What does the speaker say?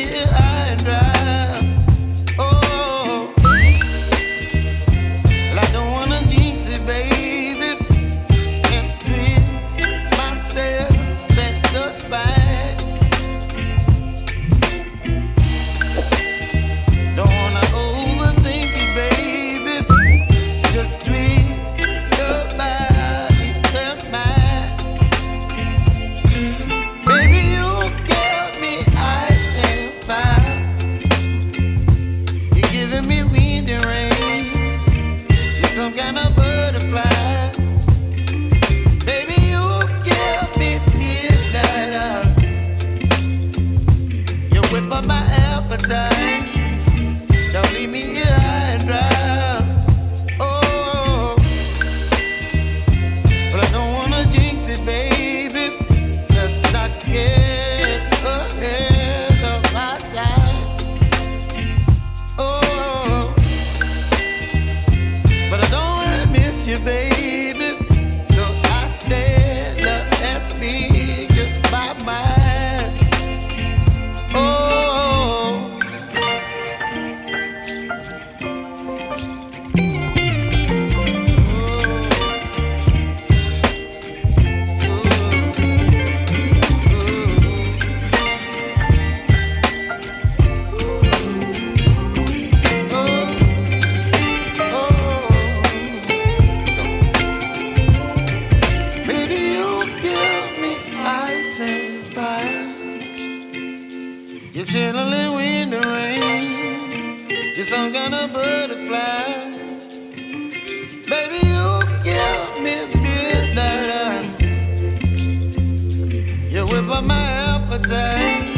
here high and dry. Oh, well, I don't wanna jinx it, baby. Can't twist myself at the spine. Don't wanna overthink it, baby. It's just twist your body and mine. Baby, you give me ice and fire. You're giving me wind and rain. You're some kind of butterfly. Baby, you give me midnight. You whip up my appetite. Don't leave me here high and dry. Oh, but I don't wanna jinx it, baby. Let's not get ahead of my time. Oh, but I don't wanna miss you, baby. So I stand up and speak just my mind. Oh. Baby, you give me ice and fire. You're chilling wind and rain. You're some kind of butterfly. Baby, you give me midnight. You whip up my appetite.